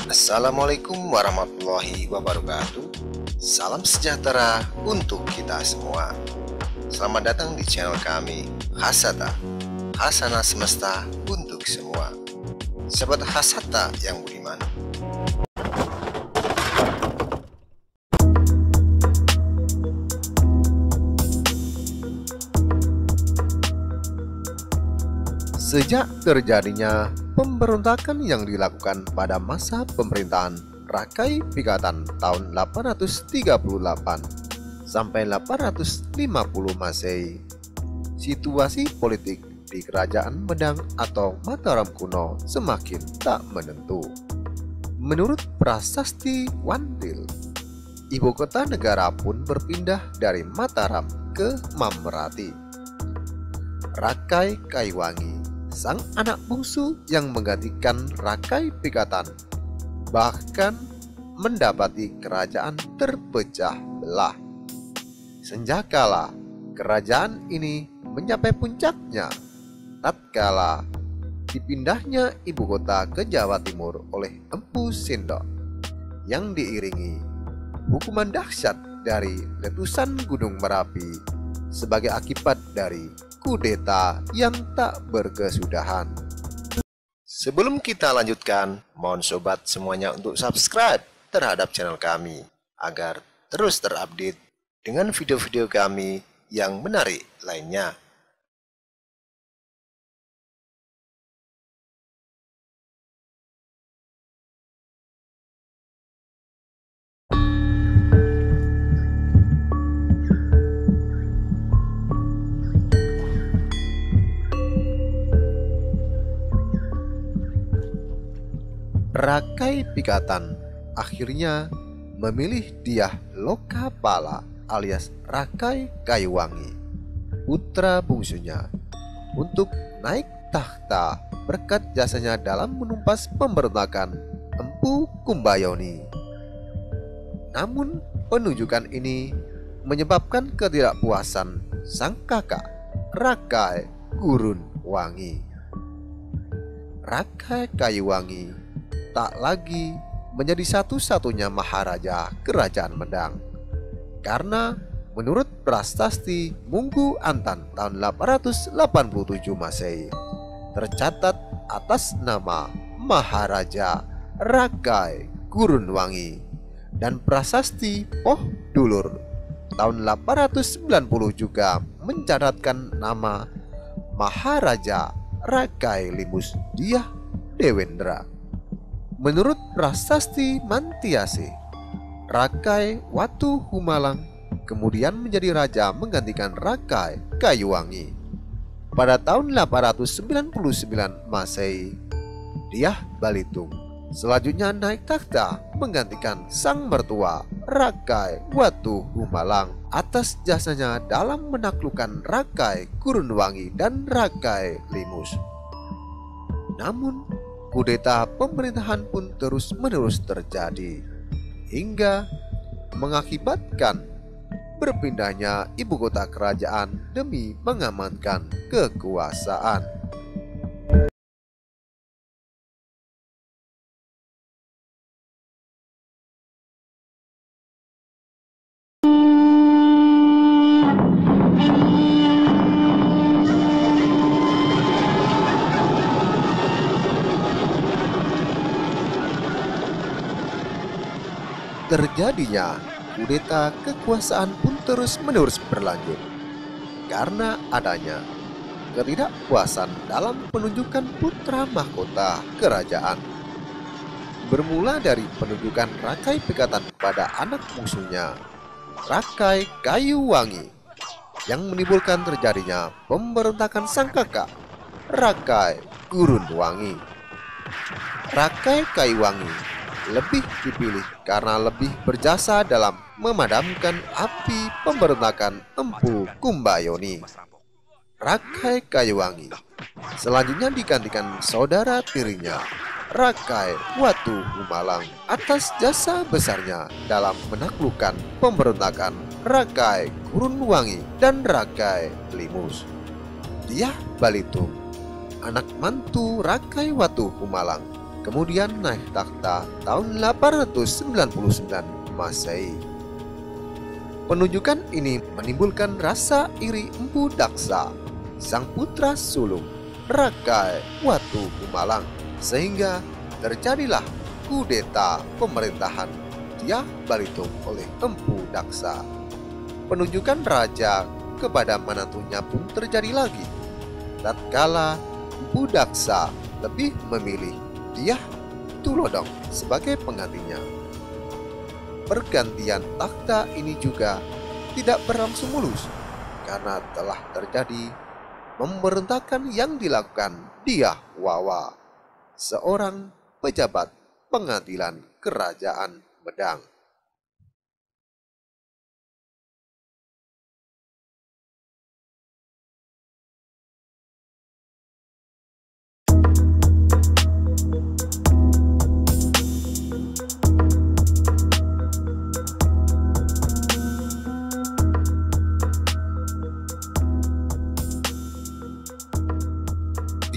Assalamualaikum warahmatullahi wabarakatuh. Salam sejahtera untuk kita semua. Selamat datang di channel kami, Hasata, Hasanah Semesta untuk semua. Sahabat Hasata yang budiman, sejak terjadinya pemberontakan yang dilakukan pada masa pemerintahan Rakai Pikatan tahun 838 sampai 850 Masehi, situasi politik di Kerajaan Medang atau Mataram kuno semakin tak menentu. Menurut prasasti Wantil, ibu kota negara pun berpindah dari Mataram ke Mamrati. Rakai Kaiwangi, sang anak bungsu yang menggantikan Rakai Pikatan, bahkan mendapati kerajaan terpecah belah. Senjakala kerajaan ini mencapai puncaknya tatkala dipindahnya ibu kota ke Jawa Timur oleh Empu Sindok, yang diiringi hukuman dahsyat dari letusan Gunung Merapi sebagai akibat dari kudeta yang tak berkesudahan. Sebelum kita lanjutkan, mohon sobat semuanya untuk subscribe terhadap channel kami agar terus terupdate dengan video-video kami yang menarik lainnya. Rakai Pikatan akhirnya memilih Dyah Lokapala alias Rakai Kaiwangi, putra bungsunya, untuk naik tahta berkat jasanya dalam menumpas pemberontakan Empu Kumbayoni. Namun penunjukan ini menyebabkan ketidakpuasan sang kakak Rakai Gurunwangi. Rakai Kaiwangi tak lagi menjadi satu-satunya maharaja kerajaan Medang, karena menurut prasasti Munggu Antan tahun 887 Masehi tercatat atas nama Maharaja Rakai Gurunwangi, dan prasasti Poh Dulur tahun 890 juga mencatatkan nama Maharaja Rakai Limus Dyah Dewendra. Menurut prasasti Mantiase, Rakai Watu Humalang kemudian menjadi raja menggantikan Rakai Kaiwangi. Pada tahun 899 Masehi, Dyah Balitung selanjutnya naik takhta menggantikan sang mertua Rakai Watu Humalang atas jasanya dalam menaklukkan Rakai Gurunwangi dan Rakai Limus. Namun kudeta pemerintahan pun terus-menerus terjadi hingga mengakibatkan berpindahnya ibu kota kerajaan demi mengamankan kekuasaan. Terjadinya kudeta kekuasaan pun terus-menerus berlanjut karena adanya ketidakpuasan dalam penunjukan putra mahkota kerajaan. Bermula dari penunjukan Rakai Pikatan kepada anak bungsunya, Rakai Kaiwangi, yang menimbulkan terjadinya pemberontakan sang kakak Rakai Gurunwangi. Rakai Kaiwangi lebih dipilih karena lebih berjasa dalam memadamkan api pemberontakan Empu Kumbayoni. Rakai Kaiwangi selanjutnya digantikan saudara tirinya Rakai Watu Humalang atas jasa besarnya dalam menaklukkan pemberontakan Rakai Gurunwangi dan Rakai Limus. Dyah Balitung, anak mantu Rakai Watu Humalang, kemudian naik takhta tahun 899 Masehi. Penunjukan ini menimbulkan rasa iri Empu Daksa, sang putra sulung Rakai Watu Kumalang, sehingga terjadilah kudeta pemerintahan Dyah Balitung oleh Empu Daksa. Penunjukan raja kepada menantunya pun terjadi lagi, tatkala Empu Daksa lebih memilih Dyah Tulodong sebagai penggantinya. Pergantian takhta ini juga tidak berlangsung mulus karena telah terjadi pemberontakan yang dilakukan Dyah Wawa, seorang pejabat pengadilan kerajaan Medang.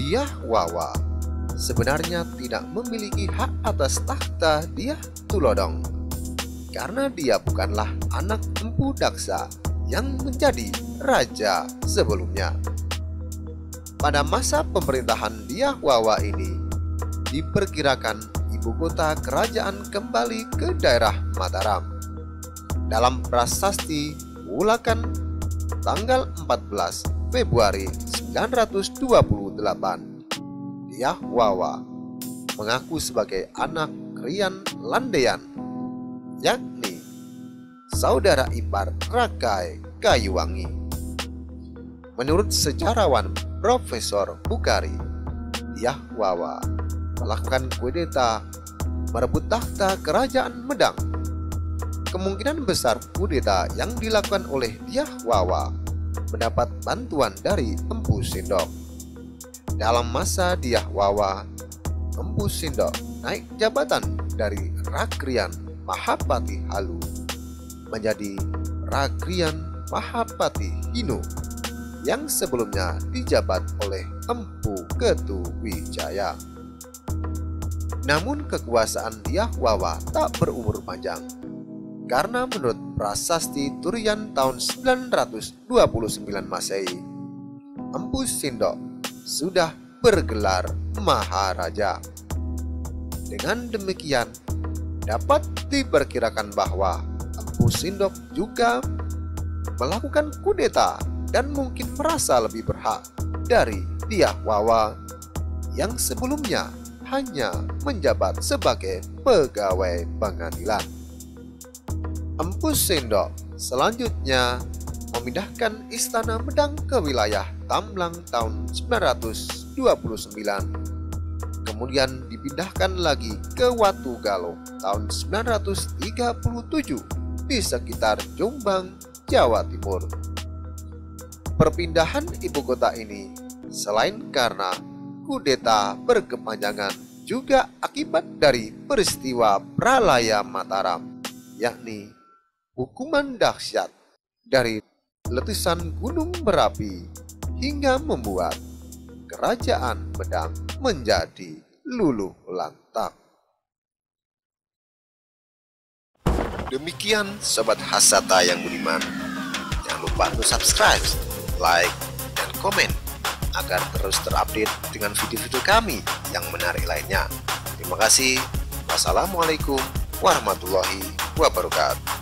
Dyah Wawa sebenarnya tidak memiliki hak atas takhta Dyah Tulodong karena dia bukanlah anak Empu Daksa yang menjadi raja sebelumnya. Pada masa pemerintahan Dyah Wawa ini, diperkirakan ibu kota kerajaan kembali ke daerah Mataram. Dalam prasasti Wulakan tanggal 14 Februari 928, Dyah Wawa mengaku sebagai anak Krian Landean, yakni saudara ipar Rakai Kayuwangi. Menurut sejarawan Profesor Bukhari, Dyah Wawa melakukan kudeta merebut takhta kerajaan Medang. Kemungkinan besar kudeta yang dilakukan oleh Dyah Wawa mendapat bantuan dari Empu Sindok. Dalam masa Dyah Wawa, Empu Sindok naik jabatan dari Rakrian Mahapati Halu menjadi Rakrian Mahapati Hinu yang sebelumnya dijabat oleh Empu Ketuwijaya. Namun kekuasaan Dyah Wawa tak berumur panjang, karena menurut prasasti Turian tahun 929 Masehi, Empu Sindok sudah bergelar Maharaja. Dengan demikian, dapat diperkirakan bahwa Empu Sindok juga melakukan kudeta dan mungkin merasa lebih berhak dari Dyah Wawa yang sebelumnya hanya menjabat sebagai pegawai pengadilan. Empu Sindok selanjutnya memindahkan istana Medang ke wilayah Tamlang tahun 929. Kemudian dipindahkan lagi ke Watu Galo tahun 937 di sekitar Jombang, Jawa Timur. Perpindahan ibu kota ini selain karena kudeta berkepanjangan juga akibat dari peristiwa Pralaya Mataram, yakni hukuman dahsyat dari letusan Gunung Merapi hingga membuat kerajaan Medang menjadi luluh lantak. Demikian Sobat Hasata yang budiman. Jangan lupa untuk subscribe, like, dan komen agar terus terupdate dengan video-video kami yang menarik lainnya. Terima kasih. Wassalamualaikum warahmatullahi wabarakatuh.